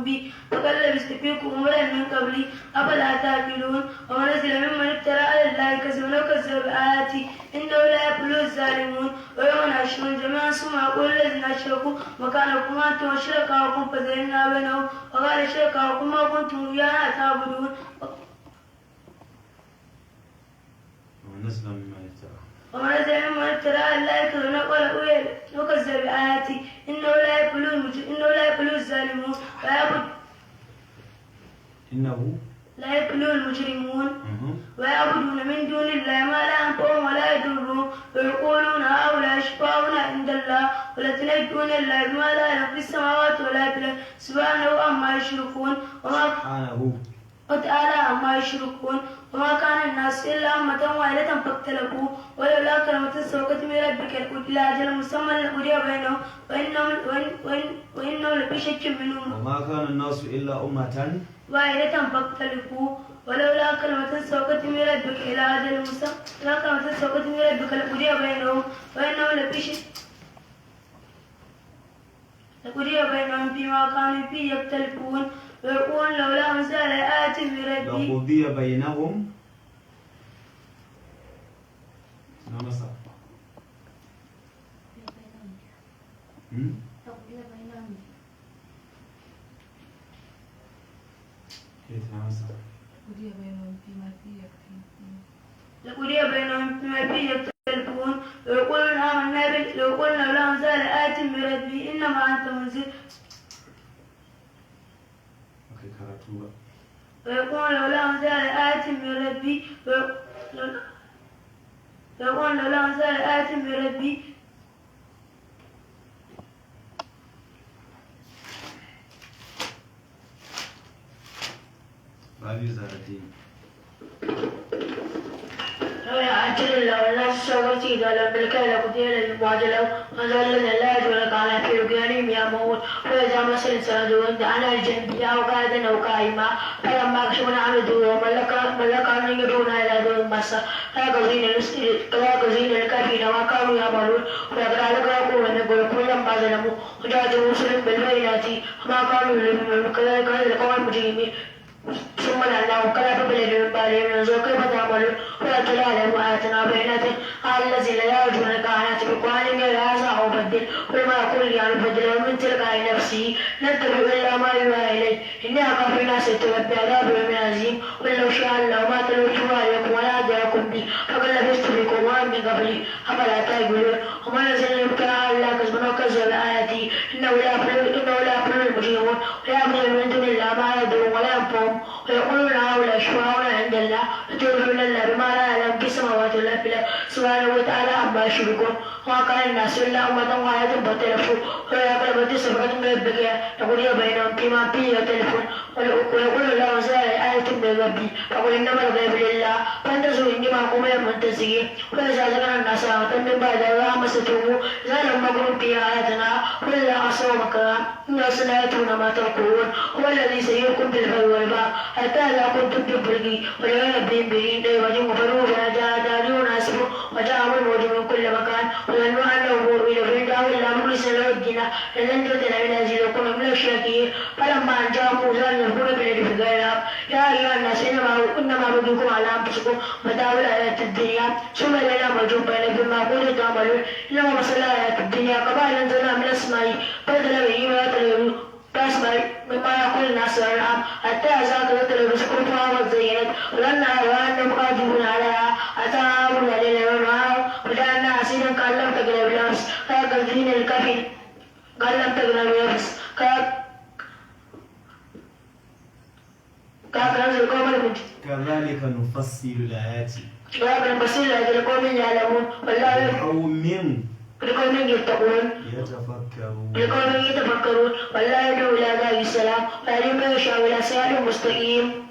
كفرتم بي فقد لبثت فيكم أمرا من قبلي أفلا تعقلون ومن أظلم ممن افترى على الله كذبا وكذب بآياته إنه لا يفلح الظالمون ويوم نحشرهم جميعا ثم يقول الذين أشركوا مكانكم أنتم وشركاؤكم فزينا بينهم وقال شركاؤكم ما كنتم إيانا تعبدون ومن أظلم ممن افترى على الله كذبا وكذب بآياته إنه لا يفلح الظالمون إنه لا يفلح المجرمون ويعبدون من دون الله ما لا ينفعهم ولا يضرهم ويقولون هؤلاء شفاعنا عند الله ولا تنبئون الله بما لا يعلم في السماوات ولا في الأرض سبحانه عما يشركون وتعالى عما يشركون وما كان الناس إلا أمة واحدة فاختلفوا ولولا كلمة سبقت من ربك إلى أجل مسمى لقضي بينهم وإنهم لفي شك منه وما كان الناس إلا أمة واحدة فاختلفوا ولولا كلمة سبقت من ربك إلى أجل مسمى لقضي بينهم وإنهم لفي شك لقضي بينهم فيما كانوا فيه يختلفون ويقول لولا أنزل آيات من ربي لقضي بينهم نعم صح كيف نعم صح لقضي بينهم فيما فيه يختلفون ويقولون آمنا به ويقول لولا أنزل آيات من ربي إنما أنت منذر ويقول لولا أنزل آيات من ربي ويقول لولا أنزل آيات من ربي بابي زارتين ويعجل الله والناس سوتي إذا لم بالكيل قدير المعجلة وذلل لا يجولك على في رقيانهم يموت وإذا مس الإنسان دون دعنا الجنب أو قاعدا أو قائما فلما كشفنا عمدوا وملكا يدعون إلى دون مسا لا قزين الكافرين ما كانوا يعملون ولقد يقولون يقول كلما ظلموا وجاءتهم رسل بالبينات وما كانوا يؤمنون كذلك القوم المجرمين ثم لأنهم كذبوا بالذي من بعدهم ينظر كيف تعملون ولا تلا عليهم آياتنا بينات قال الذين لا يرجون كائنات بقرآن غير هذا أو بدل قل ما يقول لي أن أبدله من تلقاء نفسي نتبع إلا ما يوحى إلي إني أخاف في ناس يتوبى عذاب يوم عظيم قل لو شاء الله ما تلوته عليكم ولا أدراكم به فقد لبثت فيكم من قبلي أفلا تعقلون ومن الذين يبكي على الله كذبا وكذب بآياته إنه لا يفلح المجرمون ويعبدون من دون الله ما يضرهم ولا ينفعهم ويقولون هؤلاء شفاعنا عند الله وتؤمنون الله بما لا يعلم في السماوات ولا في الأرض سبحانه وتعالى عما يشركون وما كان الناس إلا أمة واحدة فاختلفوا ولولا كلمة سبقت من ربك لقضي بينهم فيما فيه يختلفون ويقول الله أنزل آية من ربي فقل إنما الغيب لله فانتظروا إني معكم من المنتظرين وإذا ذكر الناس من بعد ذلك مستهم إذا لم نكن في آياتنا وإذا عصوا مكرا الناس لا يأتون ما تقولون هو الذي سيركم بالبر والبحر حتى إذا كنتم في الفلك ولينبئهم به وجم وفروا فجاء دارون حسبه وجاءهم الموج من كل مكان وظنوا أنه مؤمن فإن إلا مخلصا له الدين لن تدل من هذه لكم من الشاكرين فلما أن جاء موسى يذكر بالذي في غيرها يا أيها الناس إنما بغيكم على أنفسكم متاع الحياة الدنيا ثم إلينا مرجعكم بما كنتم تعملون إنما مثل الحياة الدنيا كما أنزلنا من السماء فنزل به ما يطلب فاسمع مما يقول الناس والنعم حتى إذا كانت الرزق فهو زينت ولن أنهم قادرون عليها أتامرنا ليلا ونهارا وجعلنا حسينا كأن لم تغن بالأمس كالذين الكافرين كأن لم تغن بالأمس كذلك نفصل الآيات لقوم يعلمون لقوم يتقون يتفكرون والله يدعو إلى دار السلام ويهدي من يشاء إلى صراط مستقيم